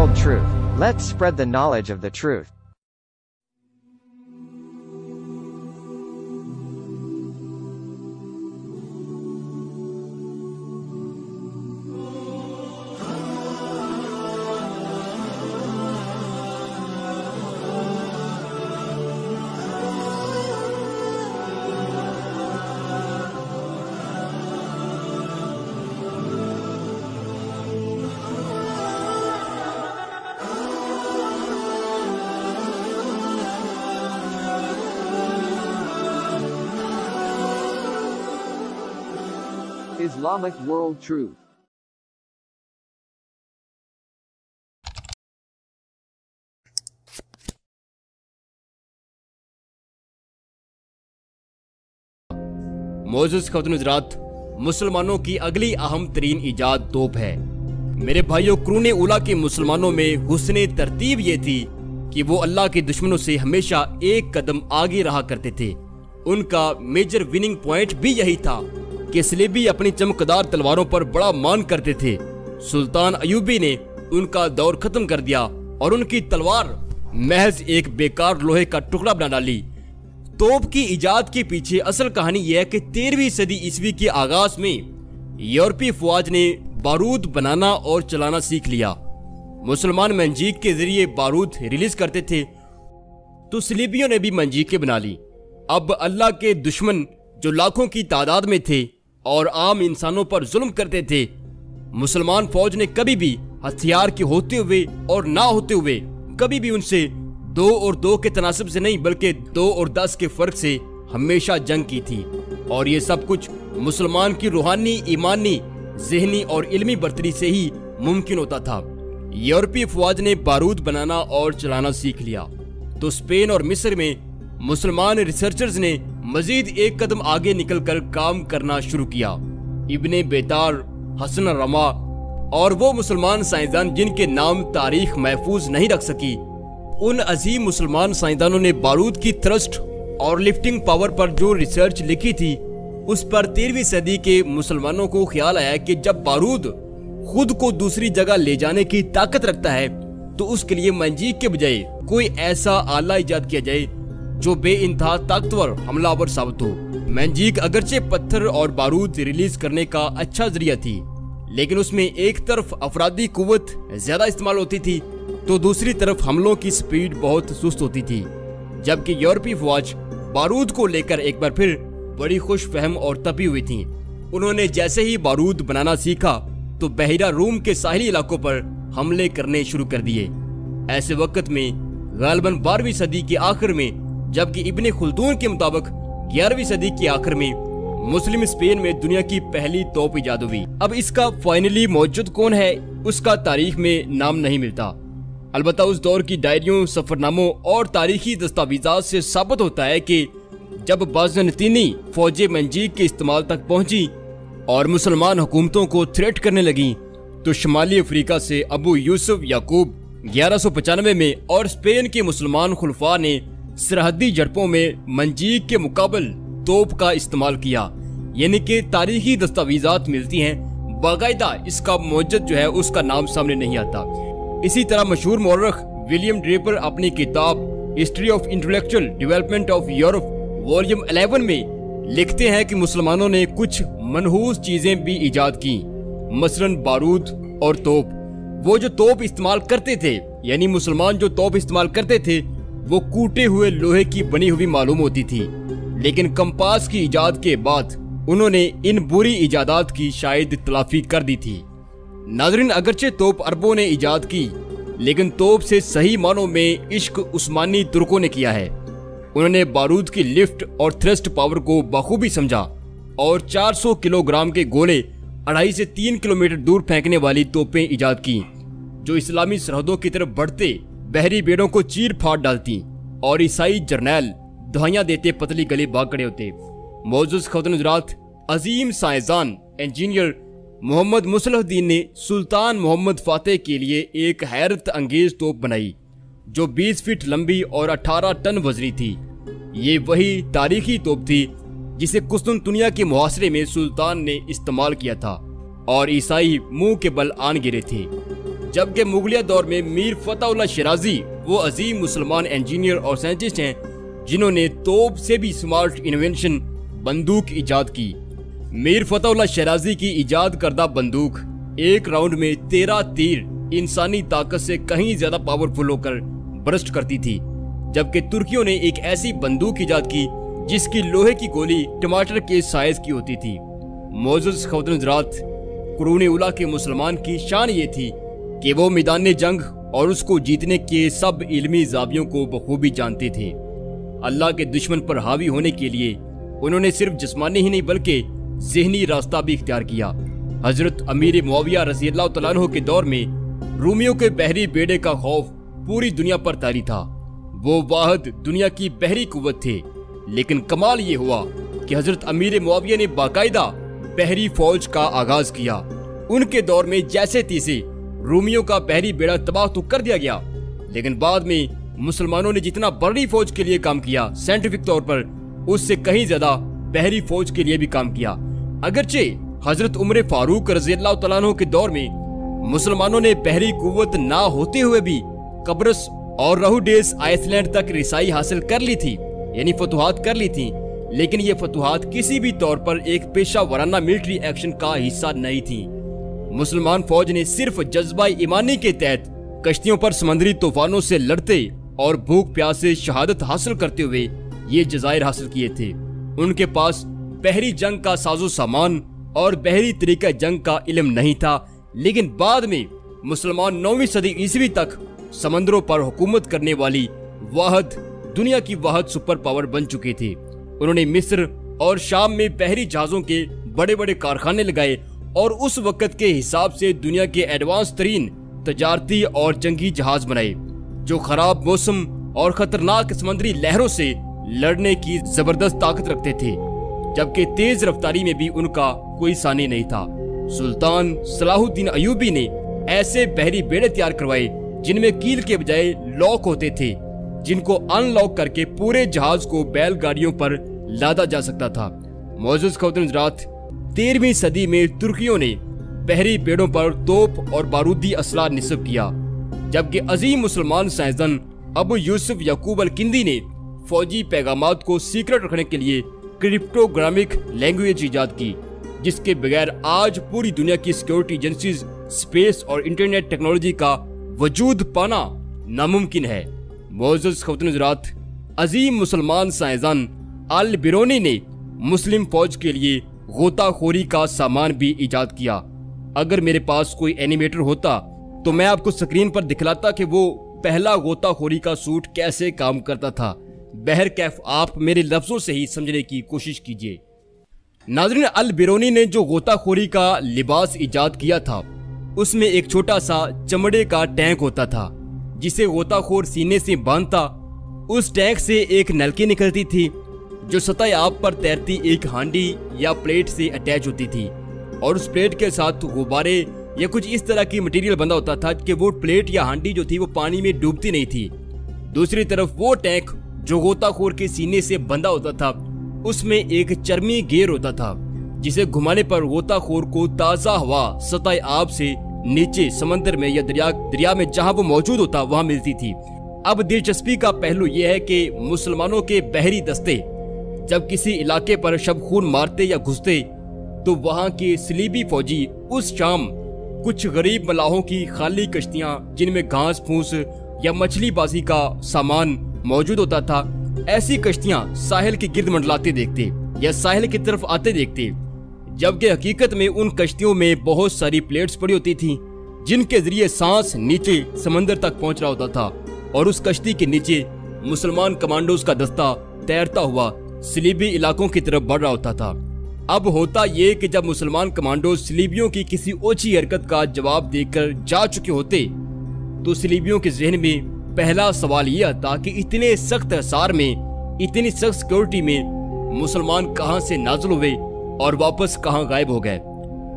world truth. Let's spread the knowledge of the truth. Islamic world truth. मोअज़्ज़ज़ ख़वातीन हज़रात, मुसलमानों की अगली अहम तरीन ईजाद तोप है। मेरे भाइयों, कुरून उला के मुसलमानों में हुस्ने तरतीब ये थी कि वो अल्लाह के दुश्मनों से हमेशा एक कदम आगे रहा करते थे। उनका मेजर विनिंग पॉइंट भी यही था कि सलीबी अपनी चमकदार तलवारों पर बड़ा मान करते थे। सुल्तान अयूबी ने उनका दौर खत्म कर दिया और उनकी तलवार महज एक बेकार लोहे का टुकड़ा बना डाली। तोप की इजाद के पीछे असल कहानी यह है कि 13वीं सदी ईस्वी के आगाज में यूरोपीय फौज ने बारूद बनाना और चलाना सीख लिया। मुसलमान मंजीक के जरिए बारूद रिलीज करते थे तो सलीबियों ने भी मंजीकें बना ली। अब अल्लाह के दुश्मन जो लाखों की तादाद में थे और आम इंसानों पर जुल्म करते थे, मुसलमान फौज ने कभी भी हथियार के होते हुए और ना होते हुए कभी भी उनसे 2 और 2 के तनासब से नहीं बल्कि 2 और 10 के फर्क से हमेशा जंग की थी। और ये सब कुछ मुसलमान की रूहानी, ईमानी, ज़हनी और इल्मी बर्तरी से ही मुमकिन होता था। यूरोपीय फौज ने बारूद बनाना और चलाना सीख लिया तो स्पेन और मिस्र में मुसलमान रिसर्चर्स ने मजीद एक कदम आगे निकलकर काम करना शुरू किया। इब्ने बेतार, हसन रमा और वो मुसलमान साइंसदान जिनके नाम तारीख महफूज नहीं रख सकी, उन अजीम मुसलमान साइंसदानों ने बारूद की थ्रस्ट और लिफ्टिंग पावर पर जो रिसर्च लिखी थी, उस पर 13वीं सदी के मुसलमानों को ख्याल आया कि जब बारूद खुद को दूसरी जगह ले जाने की ताकत रखता है तो उसके लिए मंजीक के बजाय कोई ऐसा आला इजाद किया जाए जो बेइंतहा ताकतवर हमलावर साबित हो। मंजीक अगरचे पत्थर और बारूद रिलीज करने का अच्छा जरिया थी, लेकिन उसमें एक तरफ अफरादी कुव्वत ज्यादा इस्तेमाल होती थी तो दूसरी तरफ हमलों की स्पीड बहुत सुस्त होती थी। जबकि यूरोपीय फौज बारूद को लेकर एक बार फिर बड़ी खुश फहम और तपी हुई थी। उन्होंने जैसे ही बारूद बनाना सीखा तो बहिरा रूम के साहिली इलाकों पर हमले करने शुरू कर दिए। ऐसे वक्त में गालिबन 12वीं सदी के आखिर में, जबकि इब्ने खुल्दून के मुताबिक 11वीं सदी के आखिर में मुस्लिम स्पेन में दुनिया की पहली तोप इजाद हुई। अब इसका फाइनली मौजूद कौन है उसका तारीख में नाम नहीं मिलता। अलबत्ता उस दौर की डायरियों, सफरनामों और तारीखी दस्तावेजात से साबित होता है कि जब बाज़ंतीनी फौजें मंजीक के इस्तेमाल तक पहुंची और मुसलमान हुकूमतों को थ्रेट करने लगी तो शुमाली अफ्रीका से अबू यूसुफ याकूब 1195 में और स्पेन के मुसलमान खुलफा ने सरहदी झड़पों में मंजीक के मुकाबल तोप का इस्तेमाल किया। यानी कि तारीखी दस्तावेजात मिलती हैं, बाकायदा इसका मौजूद जो है उसका नाम सामने नहीं आता। इसी तरह मशहूर मौरख विलियम ड्रेपर अपनी किताब history of intellectual development of Europe volume 11 में लिखते हैं कि मुसलमानों ने कुछ मनहूस चीजें भी इजाद की, मसलन बारूद और तोप। वो जो तोप इस्तेमाल करते थे, यानी मुसलमान जो तोप इस्तेमाल करते थे, वो कूटे हुए लोहे की बनी हुई मालूम होती थी। लेकिन कंपास की इजाद के बाद उन्होंने इन बुरी इजादात की शायद तलाफी कर दी थी। नाज़रीन, अगरचे तोप अरबों ने इजाद की, लेकिन तोप से सही मानों में इश्क उस्मानी तुर्कों ने किया है। उन्होंने बारूद की लिफ्ट और थ्रस्ट पावर को बखूबी समझा और 400 किलोग्राम के गोले 2.5 से 3 किलोमीटर दूर फेंकने वाली तोपें इजाद की, जो इस्लामी सरहदों की तरफ बढ़ते बहरी बेड़ों को चीर फाड़ डालती और ईसाई जर्नैल दवाइयां देते पतली गली भाग खड़े होते। मोअज़्ज़ज़ ख़वातीन हज़रात, अजीम साइंसदान इंजीनियर मोहम्मद मुसलहुद्दीन ने सुल्तान मोहम्मद फातेह के लिए एक हैरत अंगेज तोप बनाई जो 20 फीट लंबी और 18 टन वजनी थी। ये वही तारीखी तोप थी जिसे कुस्तुनतुनिया के मुहासरे में सुल्तान ने इस्तेमाल किया था और ईसाई मुंह के बल आन गिरे थे। जबकि मुगलिया दौर में मीर फतेहुल्लाह शिराजी वो अजीम मुसलमान इंजीनियर और साइंटिस्ट हैं जिन्होंने तोप से भी स्मार्ट इन्वेंशन बंदूक इजाद की। मीर फतेहुल्लाह शिराजी की इजाद करदा बंदूक एक राउंड में 13 तीर इंसानी ताकत से कहीं ज्यादा पावरफुल होकर बर्स्ट करती थी, जबकि तुर्कियों ने एक ऐसी बंदूक इजाद की जिसकी लोहे की गोली टमाटर के साइज की होती थी। मोअज़्ज़ज़ ख़वातीन हज़रात, कुरून उला के मुसलमान की शान ये थी कि वो मैदान जंग और उसको जीतने के सब इल्मी ज़ावियों को बखूबी जानते थे। अल्लाह के दुश्मन पर हावी होने के लिए उन्होंने सिर्फ जिस्मानी ही नहीं बल्कि ज़हनी रास्ता भी इख्तियार किया। हजरत अमीर मुआविया रज़ी अल्लाह तआला अन्हु के दौर में रूमियों के बहरी बेड़े का खौफ पूरी दुनिया पर तारी था। वो वाहिद दुनिया की बहरी कुव्वत थे, लेकिन कमाल ये हुआ कि हजरत अमीर मुआविया ने बाकायदा बहरी फौज का आगाज किया। उनके दौर में जैसे तैसे रूमियों का बहरी बेड़ा तबाह तो कर दिया गया, लेकिन बाद में मुसलमानों ने जितना बड़ी फौज के लिए काम किया साइंटिफिक तौर पर, उससे कहीं ज्यादा बहरी फौज के लिए भी काम किया। अगरचे हजरत उमर फारूक रज़ी अल्लाह तआला अन्हु के दौर में मुसलमानों ने बहरी कुव्वत ना होते हुए भी कब्रस और रहूडेस आइसलैंड तक रिसाई हासिल कर ली थी, यानी फतुहात कर ली थी, लेकिन ये फतुहात किसी भी तौर पर एक पेशा वराना मिलिट्री एक्शन का हिस्सा नहीं थी। मुसलमान फौज ने सिर्फ जज्बा ईमानी के तहत कश्तियों पर समंदरी तूफानों से लड़ते और भूख प्यास से शहादत हासिल करते हुए ये जजायर हासिल किए थे। उनके पास बहरी जंग का साजो सामान और बहरी तरीका जंग का इल्म नहीं था, लेकिन बाद में मुसलमान 9वीं सदी ईस्वी तक समंदरों पर हुकूमत करने वाली दुनिया की वाहिद सुपर पावर बन चुके थे। उन्होंने मिस्र और शाम में बहरी जहाजों के बड़े बड़े कारखाने लगाए और उस वक्त के हिसाब से दुनिया के एडवांस तरीन तजारती और जंगी जहाज बनाए, जो खराब मौसम और खतरनाक समुद्री लहरों से लड़ने की जबरदस्त ताकत रखते थे, जबकि तेज रफ्तारी में भी उनका कोई सानी नहीं था। सुल्तान सलाहुद्दीन अयूबी ने ऐसे बहरी बेड़े तैयार करवाए जिनमें कील के बजाय लॉक होते थे, जिनको अनलॉक करके पूरे जहाज को बैलगाड़ियों पर लादा जा सकता था। मोअज़्ज़ज़ ख़वातीन हज़रात, 13वीं सदी में तुर्कियों ने बहरी बेड़ों पर तोप और बारूदी असला निस्ब किया, जबकि अजीम मुसलमान साइंसदान अबू यूसुफ याकूब अल-किंदी ने फौजी पैगामात को सीक्रेट रखने के लिए क्रिप्टोग्रामिक लैंग्वेज इजाद की, जिसके बगैर आज पूरी दुनिया की सिक्योरिटी एजेंसीज स्पेस और इंटरनेट टेक्नोलॉजी का वजूद पाना नामुमकिन है। मोअज़्ज़ज़ ख़वातीन हज़रात, अजीम मुसलमान साइंसदान अल बिरूनी ने मुस्लिम फौज के लिए गोताखोरी का सामान भी इजाद किया। अगर मेरे पास कोई एनिमेटर होता तो मैं आपको स्क्रीन पर दिखलाता कि वो पहला गोताखोरी का सूट कैसे काम करता था। बहरकैफ आप मेरे लफ्जों से ही समझने की कोशिश कीजिए। नाज़रीन, अल बिरूनी ने जो गोताखोरी का लिबास इजाद किया था उसमें एक छोटा सा चमड़े का टैंक होता था जिसे गोताखोर सीने से बांधता। उस टैंक से एक नलकी निकलती थी जो सतह आब पर तैरती एक हांडी या प्लेट से अटैच होती थी, और उस प्लेट के साथ गुब्बारे या कुछ इस तरह की मटेरियल बंधा होता था कि वो प्लेट या हांडी जो थी वो पानी में डूबती नहीं थी। दूसरी तरफ वो टैंक जो गोताखोर के सीने से बंधा होता था उसमें एक चर्मी गेयर होता था जिसे घुमाने पर गोताखोर को ताज़ा हवा सतह आब से नीचे समंदर में या दरिया में जहां वो मौजूद होता वहां मिलती थी। अब दिलचस्पी का पहलू यह है कि मुसलमानों के बहरी दस्ते जब किसी इलाके पर शब-खून मारते या घुसते तो वहां के सलीबी फौजी उस शाम कुछ गरीब मलाहों की खाली कश्तियां जिनमें घास फूस या मछली बाजी का सामान मौजूद होता था, ऐसी कश्तियां साहिल के गिर्द मंडलाते देखते या साहिल की तरफ आते देखते, जबकि हकीकत में उन कश्तियों में बहुत सारी प्लेट्स पड़ी होती थी जिनके जरिए सांस नीचे समंदर तक पहुंच रहा होता था, और उस कश्ती के नीचे मुसलमान कमांडोज का दस्ता तैरता हुआ सलीबी इलाकों की तरफ बढ़ रहा होता था। अब होता ये कि जब मुसलमान कमांडोज सलीबियों की किसी ओछी हरकत का जवाब देकर जा चुके होते तो सलीबियों के जहन में पहला सवाल ये आता कि इतने सख्त हिसार में, इतनी सख्त सिक्योरिटी में मुसलमान कहां से नाज़िल हुए और वापस कहां गायब हो गए।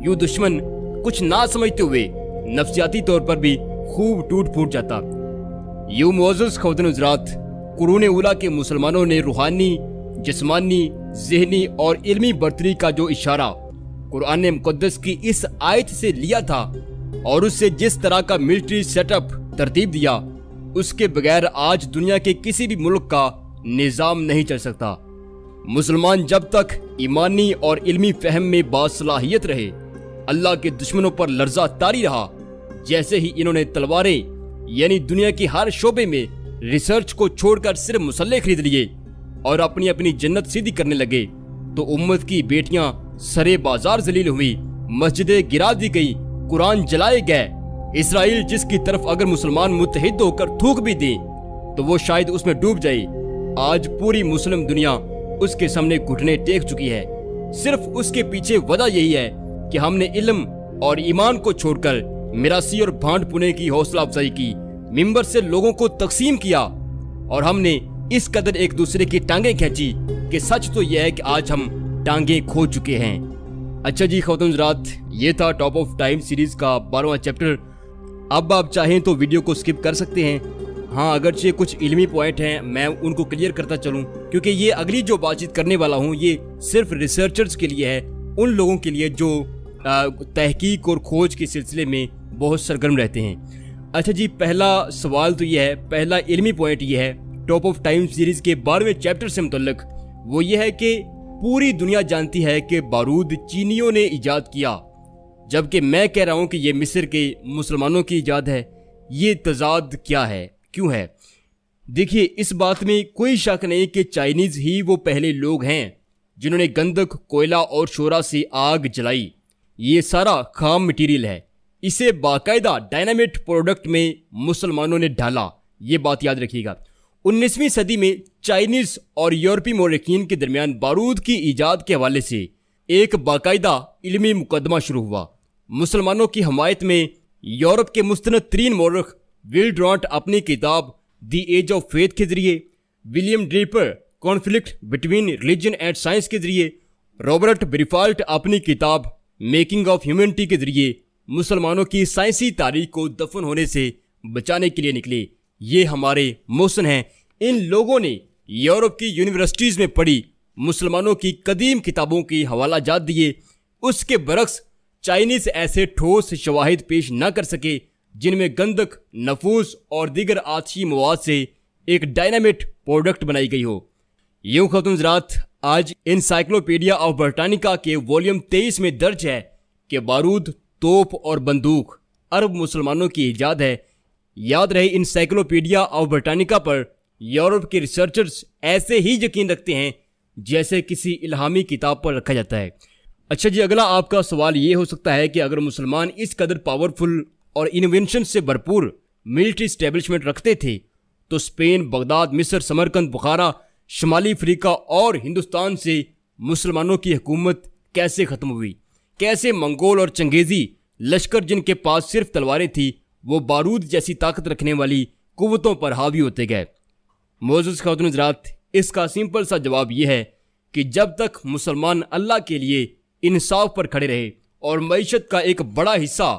यूं दुश्मन कुछ ना समझते हुए नफ्सियाती तौर पर भी खूब टूट फूट जाता। यूं मुअज़्ज़ज़ ख़वातीन हज़रात, कुरून उला के मुसलमानों ने रूहानी, जिस्मानी, ज़हनी और इल्मी बर्तरी का जो इशारा कुरान मुक़द्दस की इस आयत से लिया था और उससे जिस तरह का मिलिट्री सेटअप तरतीब दिया, उसके बगैर आज दुनिया के किसी भी मुल्क का निजाम नहीं चल सकता। मुसलमान जब तक ईमानी और इल्मी फहम में बासलाहियत रहे, अल्लाह के दुश्मनों पर लर्जा तारी रहा। जैसे ही इन्होंने तलवारें यानी दुनिया की हर शोबे में रिसर्च को छोड़कर सिर्फ मुसल्ले खरीद लिए और अपनी अपनी जन्नत सीधी करने लगे, तो उम्मत की बेटियां सरे बाजार जलील हुई, मस्जिदें गिरा दी गई, कुरान जलाए गए। इसराइल जिसकी तरफ अगर मुसलमान मुत्तहिद होकर थूक भी दें तो वो शायद उसमें डूब जाए। आज पूरी मुस्लिम दुनिया उसके सामने घुटने टेक चुकी है। सिर्फ उसके पीछे वजह यही है कि हमने इल्म और ईमान को छोड़कर मिरासी और भांड पुने की हौसला अफजाई की, मिंबर से लोगों को तकसीम किया और हमने इस कदर एक दूसरे की टांगे खींची कि सच तो यह है कि आज हम टांगे खो चुके हैं। अच्छा जी ख़वातीन हज़रात, ये था टॉप ऑफ टाइम सीरीज का 12वां चैप्टर। अब आप चाहें तो वीडियो को स्किप कर सकते हैं। हाँ, अगरचे कुछ इल्मी पॉइंट हैं, मैं उनको क्लियर करता चलूं, क्योंकि ये अगली जो बातचीत करने वाला हूँ ये सिर्फ रिसर्चर्स के लिए है, उन लोगों के लिए जो तहकीक और खोज के सिलसिले में बहुत सरगर्म रहते हैं। अच्छा जी, पहला सवाल तो ये है, पहला इल्मी पॉइंट ये है टॉप ऑफ टाइम सीरीज के 12वें चैप्टर से मुतल्लिक, वो ये है कि पूरी दुनिया जानती है कि बारूद चीनियों ने इजाद किया, जबकि मैं कह रहा हूं कि ये मिस्र के मुसलमानों की इजाद है। ये तजाद क्या है, क्यों है? देखिए, इस बात में कोई शक नहीं कि चाइनीज ही वो पहले लोग हैं जिन्होंने गंधक, कोयला और शोरा से आग जलाई। ये सारा खाम मटीरियल है, इसे बाकायदा डायनामिट प्रोडक्ट में मुसलमानों ने डाला। ये बात याद रखिएगा। 19वीं सदी में चाइनीज और यूरोपीय मोरखीन के दरमियान बारूद की इजाद के हवाले से एक बाकायदा इल्मी मुकदमा शुरू हुआ। मुसलमानों की हमायत में यूरोप के मुस्तनद तरीन मोरख विल्ड्रॉन्ट अपनी किताब द एज ऑफ फेथ के जरिए, William Draper conflict between religion and science के जरिए, रॉबर्ट ब्रिफाल्ट अपनी किताब मेकिंग ऑफ ह्यूमैनिटी के जरिए मुसलमानों की साइंसी तारीख को दफन होने से बचाने के लिए निकले। ये हमारे मोहसिन हैं। इन लोगों ने यूरोप की यूनिवर्सिटीज़ में पढ़ी मुसलमानों की कदीम किताबों की हवाला जात दिए। उसके बरक्स चाइनीज ऐसे ठोस शवाहिद पेश न कर सके जिनमें गंधक, नफूस और दीगर आतिशी मवाद से एक डायनामिट प्रोडक्ट बनाई गई हो। यूं ख़वातीन हज़रात, आज एनसाइक्लोपीडिया ऑफ ब्रिटानिका के वॉल्यूम 23 में दर्ज है कि बारूद, तोप और बंदूक अरब मुसलमानों की इजाद है। याद रहे, एनसाइक्लोपीडिया ऑफ ब्रिटानिका पर यूरोप के रिसर्चर्स ऐसे ही यकीन रखते हैं जैसे किसी इल्हामी किताब पर रखा जाता है। अच्छा जी, अगला आपका सवाल ये हो सकता है कि अगर मुसलमान इस कदर पावरफुल और इन्वेंशन से भरपूर मिलिट्री इस्टेब्लिशमेंट रखते थे तो स्पेन, बगदाद, मिस्र, समरकंद, बुखारा, शुमाली अफ्रीका और हिंदुस्तान से मुसलमानों की हुकूमत कैसे ख़त्म हुई? कैसे मंगोल और चंगेज़ी लश्कर जिनके पास सिर्फ तलवारें थी वो बारूद जैसी ताकत रखने वाली कुव्वतों पर हावी होते गए? मोअज़्ज़िज़ ख़वातीन हज़रात, इसका सिंपल सा जवाब यह है कि जब तक मुसलमान अल्लाह के लिए इंसाफ पर खड़े रहे और मईशत का एक बड़ा हिस्सा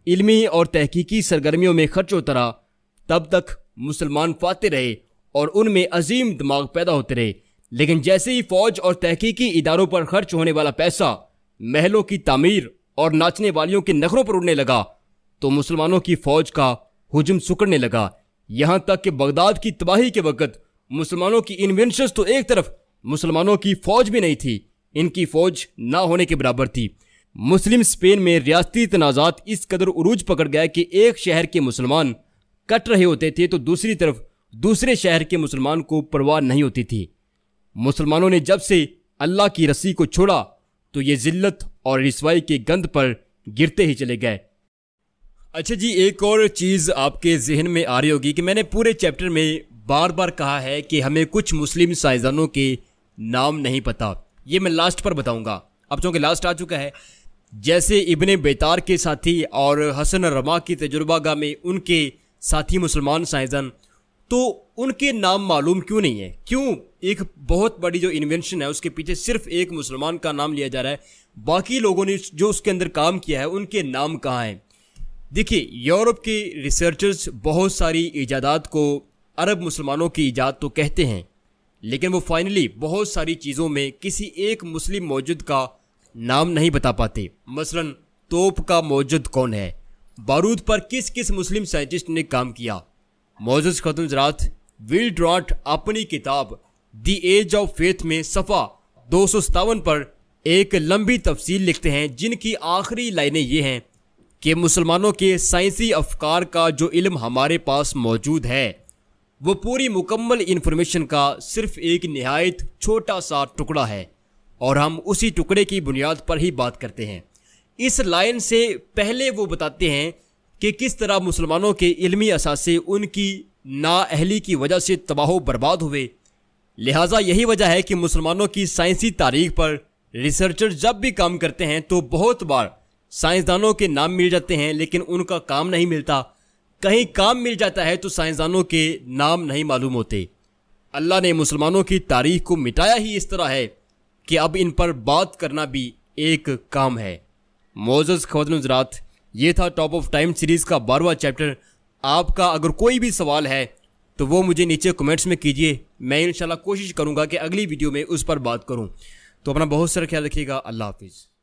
इल्मी और तहकीकी सरगर्मियों में खर्च होता रहा, तब तक मुसलमान फाते रहे और उनमें अजीम दिमाग पैदा होते रहे। लेकिन जैसे ही फौज और तहकीकी इदारों पर खर्च होने वाला पैसा महलों की तामीर और नाचने वालियों के नखरों पर उड़ने लगा तो मुसलमानों की फौज का हुजूम सुकड़ने लगा। यहाँ तक कि बगदाद की तबाही के वक्त मुसलमानों की इन्वेंशंस तो एक तरफ, मुसलमानों की फौज भी नहीं थी, इनकी फौज ना होने के बराबर थी। मुस्लिम स्पेन में रियासती तनाज़ात इस कदर उरूज पकड़ गया कि एक शहर के मुसलमान कट रहे होते थे तो दूसरी तरफ दूसरे शहर के मुसलमान को परवाह नहीं होती थी। मुसलमानों ने जब से अल्लाह की रस्सी को छोड़ा तो ये जिल्लत और रिसवाई के गंध पर गिरते ही चले गए। अच्छा जी, एक और चीज़ आपके जहन में आ रही होगी कि मैंने पूरे चैप्टर में बार बार कहा है कि हमें कुछ मुस्लिम साइंसदानों के नाम नहीं पता। ये मैं लास्ट पर बताऊंगा। अब चूँकि लास्ट आ चुका है, जैसे इब्ने बेतार के साथी और हसन रमा की तजुर्बागाह में उनके साथी मुसलमान साइंसदान, तो उनके नाम मालूम क्यों नहीं है? क्यों एक बहुत बड़ी जो इन्वेंशन है उसके पीछे सिर्फ एक मुसलमान का नाम लिया जा रहा है, बाकी लोगों ने जो उसके अंदर काम किया है उनके नाम कहाँ हैं? देखिए, यूरोप के रिसर्चर्स बहुत सारी इजादात को अरब मुसलमानों की इजाद तो कहते हैं, लेकिन वो फाइनली बहुत सारी चीज़ों में किसी एक मुस्लिम मौजूद का नाम नहीं बता पाते। मसलन तोप का मौजूद कौन है? बारूद पर किस किस मुस्लिम साइंटिस्ट ने काम किया। मोअज़्ज़ज़ ख़वातीन हज़रात, विल ड्रॉट अपनी किताब द एज ऑफ फेथ में सफ़ा 257 पर एक लंबी तफसील लिखते हैं, जिनकी आखिरी लाइनें ये हैं कि मुसलमानों के साइंसी अफकार का जो इल्म हमारे पास मौजूद है वो पूरी मुकम्मल इन्फॉर्मेशन का सिर्फ एक निहायत छोटा सा टुकड़ा है और हम उसी टुकड़े की बुनियाद पर ही बात करते हैं। इस लाइन से पहले वो बताते हैं कि किस तरह मुसलमानों के इल्मी असासे उनकी नाअहली की वजह से तबाह बर्बाद हुए। लिहाजा यही वजह है कि मुसलमानों की साइंसी तारीख पर रिसर्चर जब भी काम करते हैं तो बहुत बार साइंसदानों के नाम मिल जाते हैं लेकिन उनका काम नहीं मिलता। कहीं काम मिल जाता है तो साइंसदानों के नाम नहीं मालूम होते। अल्लाह ने मुसलमानों की तारीख को मिटाया ही इस तरह है कि अब इन पर बात करना भी एक काम है। मोअज़्ज़ज़ ख़वातीन हज़रात, ये था टॉप ऑफ टाइम सीरीज़ का 12वां चैप्टर। आपका अगर कोई भी सवाल है तो वो मुझे नीचे कमेंट्स में कीजिए। मैं इंशाल्लाह कोशिश करूँगा कि अगली वीडियो में उस पर बात करूँ। तो अपना बहुत सारा ख्याल रखिएगा। अल्लाह हाफिज़।